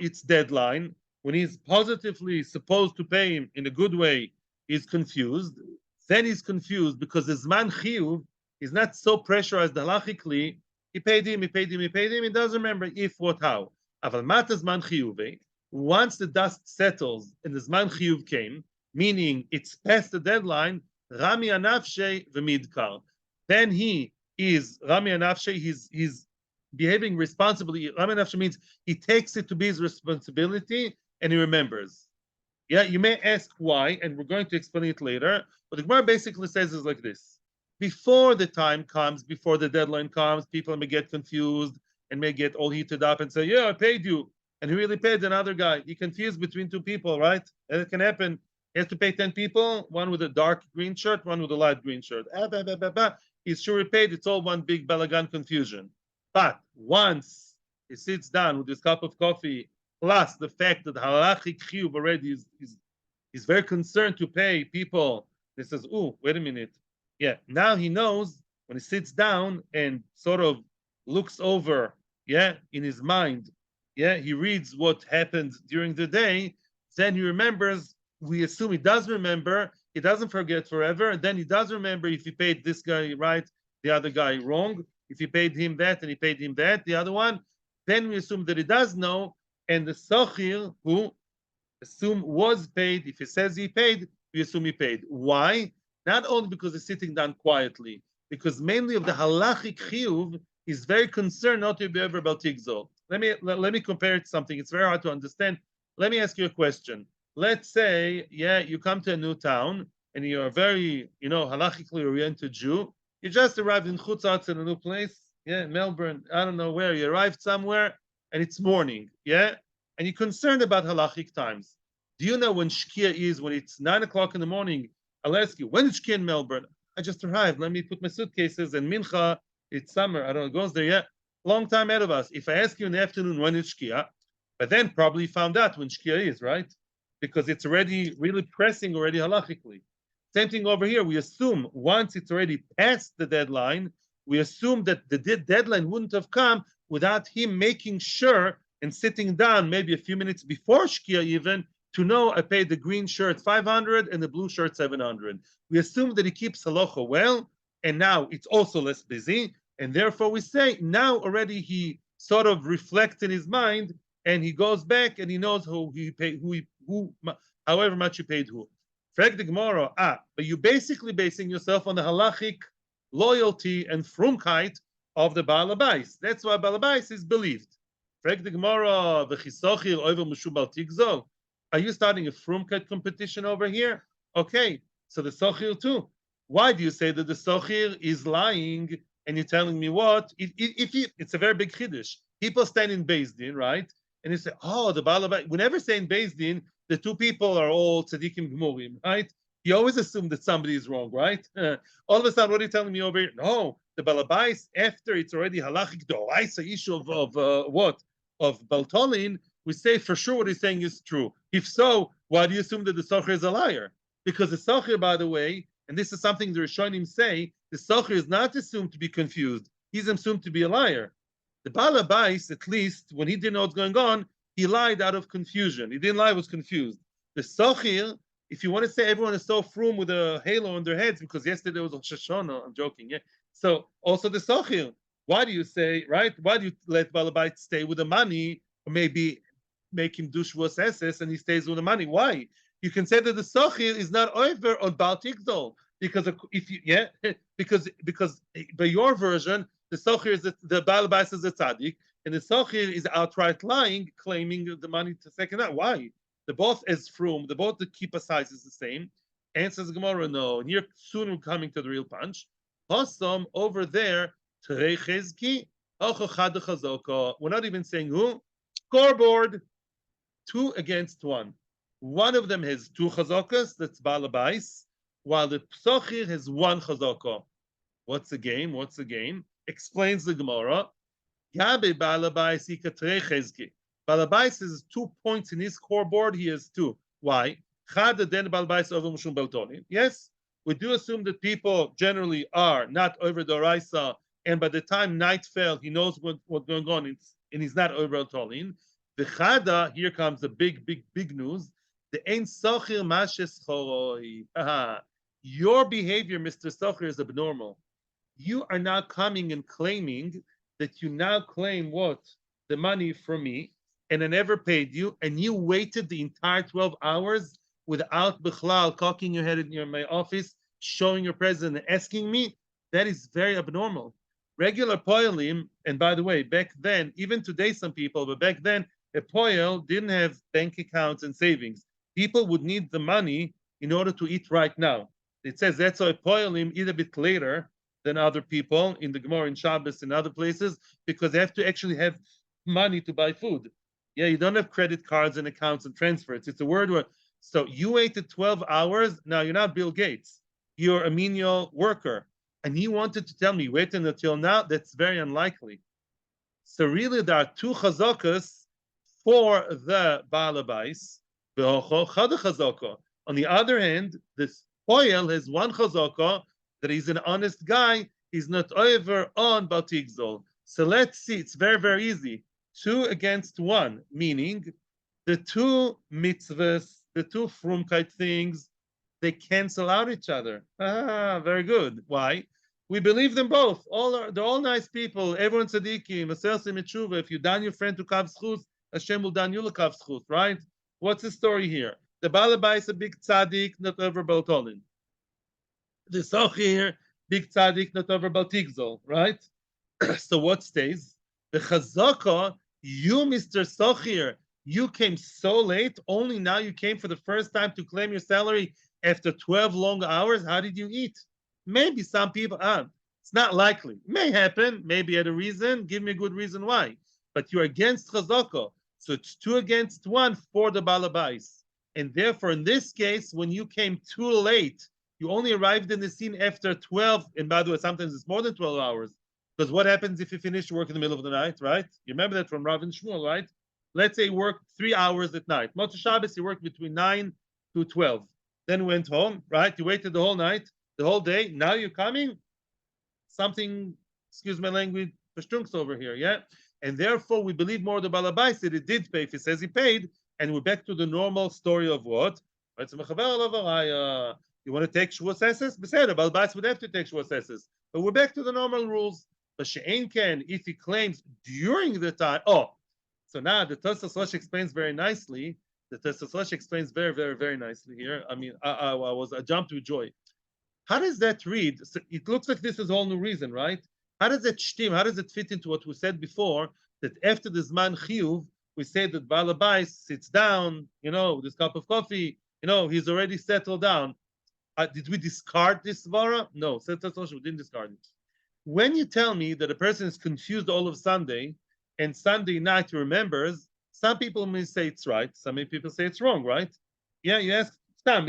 Speaker 1: its deadline, when he's positively supposed to pay him in a good way, he's confused. Then he's confused because the Zman Chiyuv is not so pressurized halachically. He paid him, he doesn't remember if, what, how. Aval mata Zman Chiyuv, once the dust settles and the Zman Chiyuv came, meaning it's past the deadline, Rami Anafshe v'midkar. Then he is Rami Anafshe, he's behaving responsibly. Rami Anafshe means he takes it to be his responsibility and he remembers. Yeah, you may ask why, and we're going to explain it later. But the Gemara basically says is like this. Before the time comes, before the deadline comes, people may get confused and may get all heated up and say, yeah, I paid you. And he really paid another guy. He confused between two people, right? And it can happen. He has to pay 10 people, one with a dark green shirt, one with a light green shirt. He's sure he paid. It's all one big balagan confusion. But once he sits down with his cup of coffee, plus the fact that halachic chiyuv already is very concerned to pay people, he says, oh, wait a minute. Yeah, now he knows when he sits down and sort of looks over, in his mind, he reads what happened during the day, then he remembers. We assume he does remember, he doesn't forget forever, and then he does remember if he paid this guy right, the other guy wrong, if he paid him that and he paid him that, the other one, then we assume that he does know, and the Sochir, who assume was paid, if he says he paid, we assume he paid. Why? Not only because he's sitting down quietly, because mainly of the halachic chiyuv, he's very concerned not to be over about tigzol. Let me compare it to something. It's very hard to understand. Let me ask you a question. Let's say, you come to a new town and you're a very, halachically oriented Jew. You just arrived in Chutzatz in a new place. Yeah, Melbourne. I don't know where. You arrived somewhere and it's morning. Yeah, and you're concerned about halachic times. Do you know when Shkia is? When it's 9 o'clock in the morning? I'll ask you, when is Shkia in Melbourne? I just arrived. Let me put my suitcases and mincha. It's summer. I don't know. It goes there yet. Long time ahead of us. If I ask you in the afternoon when is Shkia, but then probably found out when Shkia is, right? Because it's already really pressing already halachically. Same thing over here. We assume once it's already past the deadline, we assume that the deadline wouldn't have come without him making sure and sitting down maybe a few minutes before Shkia even to know I paid the green shirt 500 and the blue shirt 700. We assume that he keeps halacha well, and now it's also less busy, and therefore we say now already he sort of reflects in his mind and he goes back and he knows who he paid, however much he paid who. Frag the Gemara, but you're basically basing yourself on the halachic loyalty and frumkeit of the Baal Habais. That's why Baal Habais is believed. Frag the Gemara, v'chisochir over mushubal tigzol. Are you starting a frumkeit competition over here? Okay, so the sochir too. Why do you say that the sochir is lying and you're telling me what? It's a very big chiddush. People stand in Beis Din, right? And you say, oh, the Baal Habais. We never say in Beis Din the two people are all tzaddikim gemurim, right? You always assume that somebody is wrong, right? All of a sudden, what are you telling me over here? No, the Baal Habais, after it's already halachic doraisa issue of what? Of Baltolin, we say for sure what he's saying is true. If so, why do you assume that the Socher is a liar? Because the Socher, by the way, and this is something the Rishonim say, the Socher is not assumed to be confused. He's assumed to be a liar. The Baal Habais, at least, when he didn't know what's going on, he lied out of confusion. He didn't lie, he was confused. The Sochir, if you want to say everyone is so frum with a halo on their heads, because yesterday was a Shoshana, I'm joking, yeah. So also the Sochir, why do you say, right? Why do you let Baal Habait stay with the money, or maybe make him do shevua SS and he stays with the money? Why? You can say that the Sochir is not over on Baal Tikdol, because if you, yeah, because by your version, the Sochir is the Baal Habait is a tzaddik, and the Sochir is outright lying, claiming the money to second out. Why? The both as frum, the both the kippah size is the same. Answers Gemara, no. And here soon we're coming to the real punch. Hossam over there, Terei Chezki, we're not even saying who. Scoreboard, 2 against 1. One of them has 2 chazokas, that's Baal Habais, while the Sochir has 1 chazaka. What's the game? What's the game? Explains the Gemara. Gabe Baal Habais ikatrei chezki. Baal Habais has 2 points in his scoreboard. He has 2. Why? Chada den Baal Habais over mushum beltonin. Yes, we do assume that people generally are not over the oraisa, and by the time night fell, he knows what's going on, and he's not over beltonin. The chada, here comes the big news. The ein sochir mashes choroi. Your behavior, Mr. Sochir, is abnormal. You are now coming and claiming that you now claim what? The money from me, and I never paid you, and you waited the entire 12 hours without bichlal cocking your head in my office, showing your presence and asking me. That is very abnormal. Regular poilim, and by the way, back then, even today some people, but back then, a poil didn't have bank accounts and savings. People would need the money in order to eat right now. It says that's why poilim eat a bit later than other people in the Gemara in Shabbos and other places, because they have to actually have money to buy food. Yeah, you don't have credit cards and accounts and transfers. It's a word where, so you waited 12 hours. Now you're not Bill Gates. You're a menial worker. And he wanted to tell me, wait until now. That's very unlikely. So really there are 2 chazakas for the Baal Habais. On the other hand, this oil has 1 chazaka that he's an honest guy, he's not over on Baltigzol. So let's see, it's very, very easy. 2 against 1, meaning the 2 mitzvahs, the 2 frumkeit things, they cancel out each other. Very good. Why? We believe them both. They're all nice people. Everyone's tzaddikim. If you dan your friend to kav zchus, Hashem will dan you to kav zchus, right? What's the story here? The Baal Habais is a big tzaddik, not over Baltolin. The Sochir, big tzaddik, not over Baltigzol, right? So what stays? The Chazaka, you, Mr. Sochir, you came so late, only now you came for the first time to claim your salary after 12 long hours. How did you eat? Maybe some people, It's not likely. It may happen, maybe at a reason. Give me a good reason why. But you're against chazaka. So it's 2 against 1 for the balabais. And therefore, in this case, when you came too late, you only arrived in the scene after 12. And by the way, sometimes it's more than 12 hours. Because what happens if you finish work in the middle of the night, right? You remember that from Rav and Shmuel, right? Let's say you worked 3 hours at night. Motzei Shabbos, you worked between 9 to 12. Then went home, right? You waited the whole night, the whole day. Now you're coming. Something, excuse my language, verstunks over here, yeah? And therefore, we believe more the balabais that it did pay if he says he paid, and we're back to the normal story of what? Right, so you want to take shvua sesses? Beseder, balabais would have to take shvua sesses. But we're back to the normal rules. But she'ein ken, if he claims during the time, so now the Tosfos Rosh explains very nicely. The Tosfos Rosh explains very, very, very nicely here. I mean, I jumped with joy. How does that read? So it looks like this is a whole new reason, right? How does it shtim? How does it fit into what we said before? That after the Zman Chiyuv, we say that Balabais sits down, with this cup of coffee, he's already settled down. Did we discard this Svara? No, we didn't discard it. When you tell me that a person is confused all of Sunday, and Sunday night he remembers, some people may say it's right, some people say it's wrong, right? Yeah, you ask, some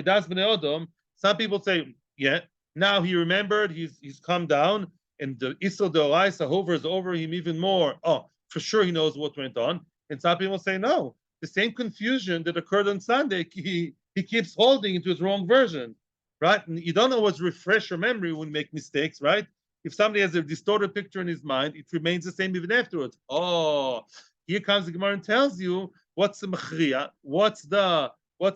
Speaker 1: people say, yeah, now he remembered, he's come down, and the Isel Deoraisa hovers over him even more. Oh, for sure he knows what went on. And some people say, no, the same confusion that occurred on Sunday, he keeps holding into his wrong version, right? And you don't always refresh your memory when you make mistakes, right? If somebody has a distorted picture in his mind, it remains the same even afterwards. Oh, here comes the Gemara and tells you what's the machriya, what's the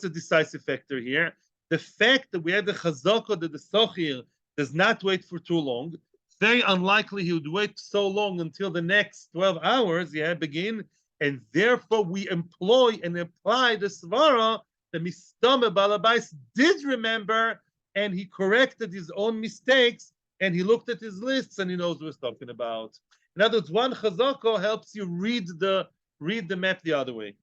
Speaker 1: decisive factor here. The fact that we have the chazaka that the sochir does not wait for too long, very unlikely he would wait so long until the next 12 hours, begin, and therefore we employ and apply the svara, the mistame balabais did remember, and he corrected his own mistakes, and he looked at his lists and he knows what he's talking about. In other words, one chazaka helps you read the map the other way.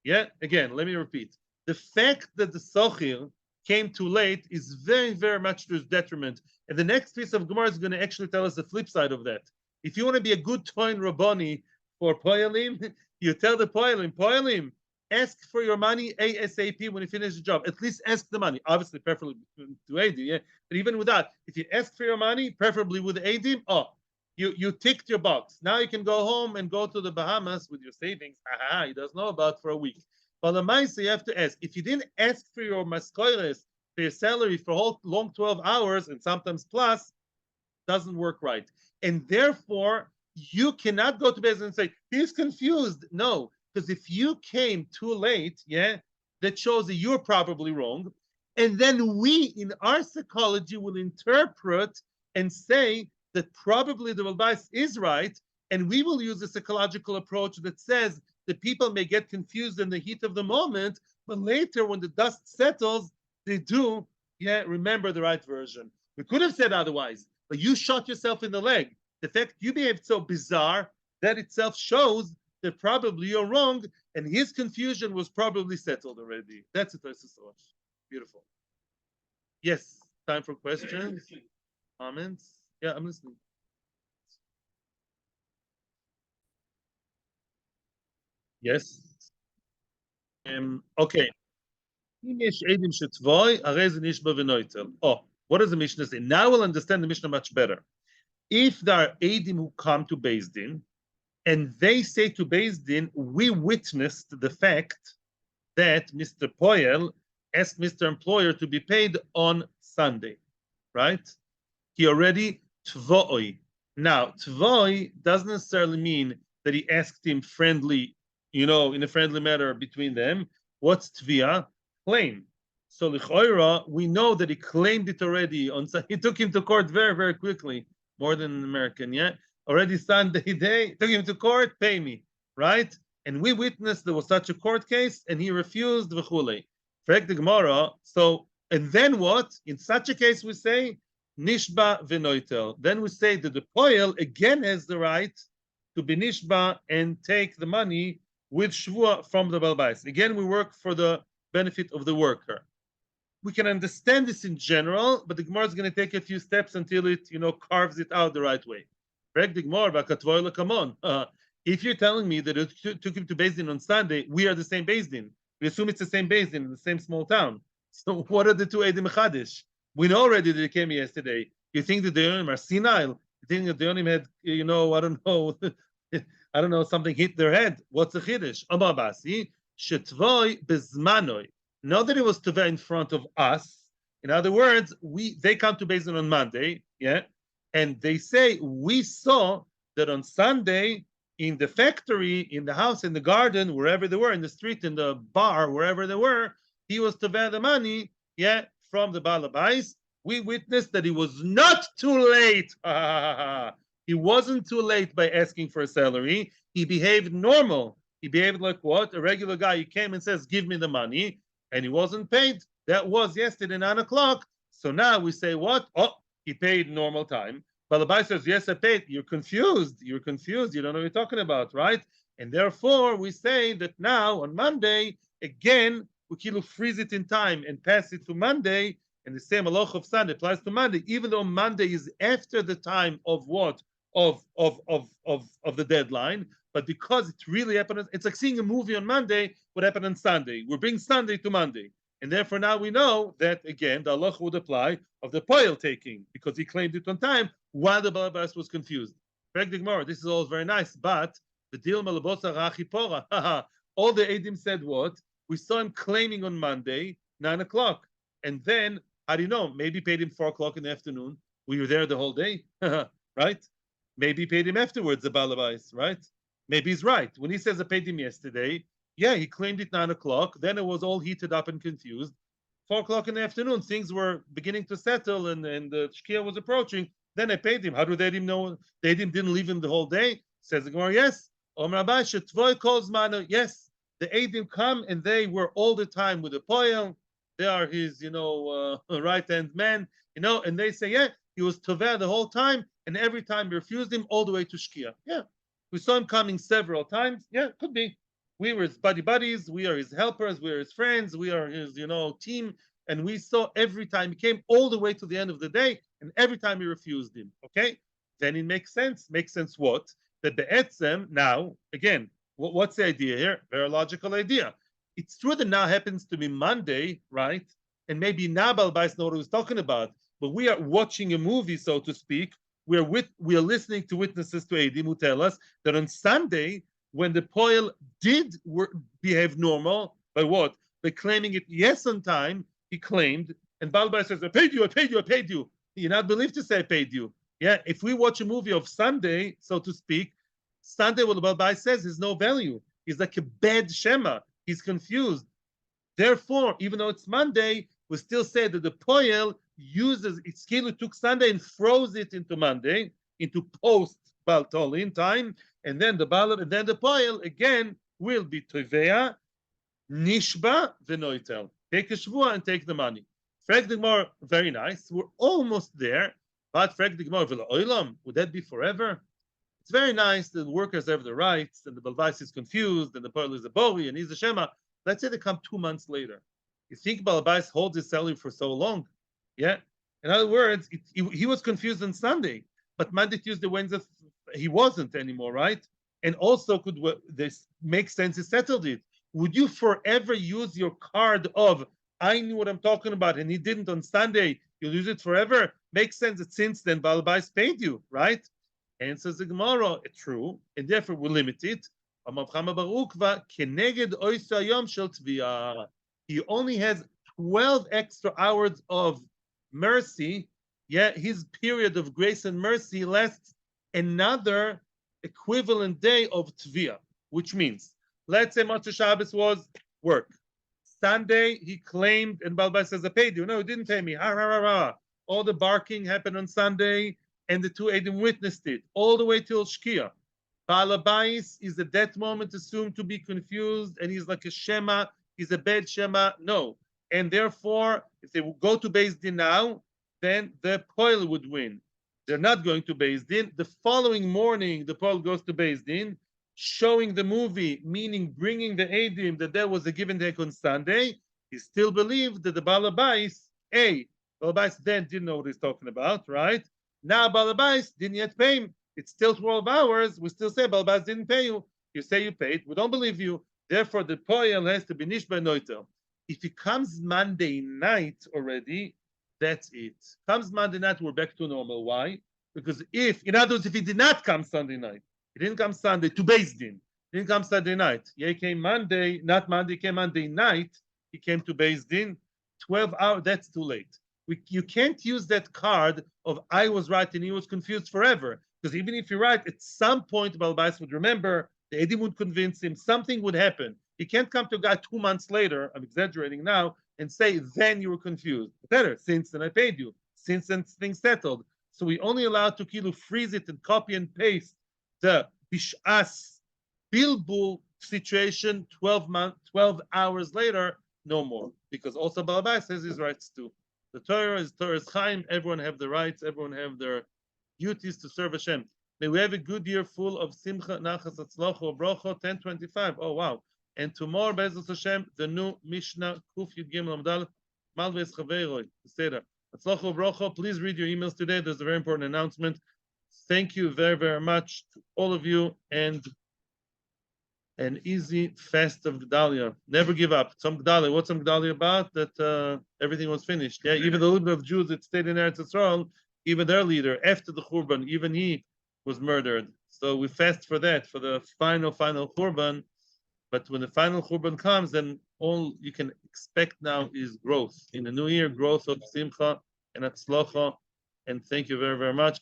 Speaker 1: Yeah, again, let me repeat. The fact that the sochir came too late is very, very much to his detriment. And the next piece of Gemara is going to actually tell us the flip side of that. If you want to be a good toin Rabboni for Poyalim, you tell the Poyalim, ask for your money ASAP when you finish the job. At least ask the money. Obviously, preferably to AD, yeah? But even with that, if you ask for your money, preferably with AD, you ticked your box. Now you can go home and go to the Bahamas with your savings. He doesn't know about for a week. But the Maisa, you have to ask. If you didn't ask for your maskoires, for your salary for a whole long 12 hours and sometimes plus, doesn't work right. And therefore, you cannot go to business and say, he's confused. No, because if you came too late, that shows that you're probably wrong. And then we, in our psychology, will interpret and say that probably the Balbais is right, and we will use a psychological approach that says that people may get confused in the heat of the moment, but later when the dust settles, they do, remember the right version. We could have said otherwise, but you shot yourself in the leg. The fact you behaved so bizarre, that itself shows that probably you're wrong, and his confusion was probably settled already. That's it, beautiful. Yes, time for questions, comments. Yeah, I'm listening. Yes. Okay. Oh, what does the Mishnah say? Now we'll understand the Mishnah much better. If there are Eidim who come to Beis Din, and they say to Beis Din, we witnessed the fact that Mr. Poyel asked Mr. Employer to be paid on Sunday, right? He already tvoi. Now, tvoi doesn't necessarily mean that he asked him friendly, in a friendly manner between them. What's tvia? Claim. So l'choira, we know that he claimed it already. He took him to court very, very quickly, more than an American, already Sunday day, took him to court, pay me, right? And we witnessed there was such a court case, and he refused, v'chulei. Frag the Gemara, and then what? In such a case, we say, nishba v'noitel. Then we say that the poel again has the right to be nishba and take the money with shvua from the balbais. Again, we work for the benefit of the worker. we can understand this in general, but the Gemara is going to take a few steps until it, carves it out the right way. Come on. If you're telling me that it took him to Beis Din on Sunday, we are the same Beis Din. We assume it's the same Beis Din in the same small town. So what are the two Eidim Chadish? We know already that it came yesterday. You think that the Yonim are senile? You think that the Yonim had, I don't know, something hit their head? What's the Chiddush? Amar Basi, Shetvoi Bezmanoi. Not that it was Teva in front of us. In other words, they come to Beis Din on Monday, yeah, and they say, we saw that on Sunday, in the factory, in the house, in the garden, wherever they were, in the street, in the bar, wherever they were, he was Teva the money, yeah, from the Balabais. We witnessed that he was not too late. He wasn't too late by asking for a salary. He behaved normal. He behaved like what? A regular guy. He came and says, give me the money. And he wasn't paid. That was yesterday, 9 o'clock. So now we say what? Oh, he paid normal time. Balabai says, yes, I paid. You're confused. You're confused. You don't know what you're talking about, right? And therefore, we say that now on Monday, again, we freeze it in time and pass it to Monday. And the same halacha of Sunday applies to Monday, even though Monday is after the time of what? Of the deadline. But because it really happened, it's like seeing a movie on Monday, what happened on Sunday. We're bringing Sunday to Monday. And therefore now we know that, again, the halacha would apply of the poil taking, because he claimed it on time while the Balabas was confused. This is all very nice, but the deal malabosa rachipora. All the Eidim said what? We saw him claiming on Monday, 9 o'clock. And then, how do you know? Maybe paid him 4 o'clock in the afternoon. We were there the whole day, right? Maybe paid him afterwards, the Balabais, right? Maybe he's right. When he says I paid him yesterday, yeah, he claimed it 9 o'clock. Then it was all heated up and confused. 4 o'clock in the afternoon, things were beginning to settle and the Shkia was approaching. Then I paid him. How do they know? They didn't leave him the whole day? Says the Gemara, yes. Yes. The Eidim come and they were all the time with the poil. They are his, right-hand man, and they say, yeah, he was Toveh the whole time, and every time we refused him all the way to Shkia. Yeah. We saw him coming several times. Yeah, could be. We were his buddies. We are his helpers. We are his friends. We are his, team. And we saw every time he came all the way to the end of the day, and every time we refused him. Okay? Then it makes sense. Makes sense what? That Be'etzem, now, again, what's the idea here? Very logical idea. It's true that now happens to be Monday, right? And maybe now Balbais know what he was talking about. But we are watching a movie, so to speak. We are listening to witnesses to Eidim who tell us that on Sunday, when the poil did behave normal, by what? By claiming it yes on time, he claimed, and Balbai says, I paid you. You're not believed to say I paid you. Yeah, if we watch a movie of Sunday, so to speak, Sunday, what Balbai says is no value. He's like a bad Shema. He's confused. Therefore, even though it's Monday, we still say that the poil uses its kilo, took Sunday and froze it into Monday, into post Baltolin time, and then the poil again will be Tovea, Nishba, Venoitel. Take a shevua and take the money. Frag the Gemara, very nice. We're almost there, but Frag the Gemara, Oilam, would that be forever? It's very nice that the workers have the rights, and the Balvais is confused, and the poil is a Bori, and he's a Shema. Let's say they come 2 months later. You think Balabais holds his salary for so long? Yeah. In other words, he was confused on Sunday, but Monday, Tuesday, Wednesday, he wasn't anymore, right? And also, could this make sense? He settled it. Would you forever use your card of I knew what I'm talking about, and he didn't on Sunday? You'll use it forever. Makes sense that since then Balabais paid you, right? And says the Gemara, true, and therefore we limit it. He only has 12 extra hours of mercy. Yeah, his period of grace and mercy lasts another equivalent day of Tviyah, which means, let's say Motzei Shabbos was work. Sunday, he claimed, and Balbai says, I paid you. No, he didn't pay me. Ha, ha, ha, ha. All the barking happened on Sunday, and the two Eidim witnessed it, all the way till Shkia. Balabais is at that moment assumed to be confused, and he's like a Shema, he's a bad Shema. No. And therefore, if they go to Beis Din now, then the poil would win. They're not going to Beis Din. The following morning, the poil goes to Beis Din, showing the movie, meaning bringing the Eidim that there was a give and take on Sunday. He still believed that the Balabais, Balabais then didn't know what he's talking about, right? Now Balabais didn't yet pay him. It's still 12 hours. We still say Balabais didn't pay you. You say you paid. We don't believe you. Therefore, the poel has to be nishba noitel. If it comes Monday night already, that's it. Comes Monday night, we're back to normal. Why? Because in other words, if he did not come Sunday night, he didn't come Sunday to Beis Din. He didn't come Sunday night. He came Monday, not Monday, he came Monday night. He came to Beis Din. 12 hours, that's too late. You can't use that card of I was right and he was confused forever. Because even if you're right, at some point, Balbais would remember, the Edim would convince him, something would happen. He can't come to a guy 2 months later, I'm exaggerating now, and say, then you were confused. Better, since then I paid you, since then things settled. So we only allowed to kilo freeze it and copy and paste the bishas bilbul situation 12 hours later, no more. Because also Balabais has his rights too. The Torah's Chaim, everyone have the rights, everyone have their duties to serve Hashem. May we have a good year full of Simcha, Nachas, Atzlocho, Brocho, 1025. Oh, wow. And tomorrow, Be'ezus Hashem, the new Mishnah, Kuf Yud Gimel Amdal, Malves Chaveiroi, Seder. Atzlocho, Brocho, please read your emails today. There's a very important announcement. Thank you very, very much to all of you, and an easy fast of Gedalia. Never give up. Some Gedalia. What's some Gedalia about? That everything was finished. Yeah, even the little bit of Jews that stayed in Eretz Yisrael, even their leader, after the Churban, even he was murdered. So we fast for that, for the final Churban. But when the final Churban comes, then all you can expect now is growth. In the new year, growth of Simcha and Atzlocha. And thank you very, very much.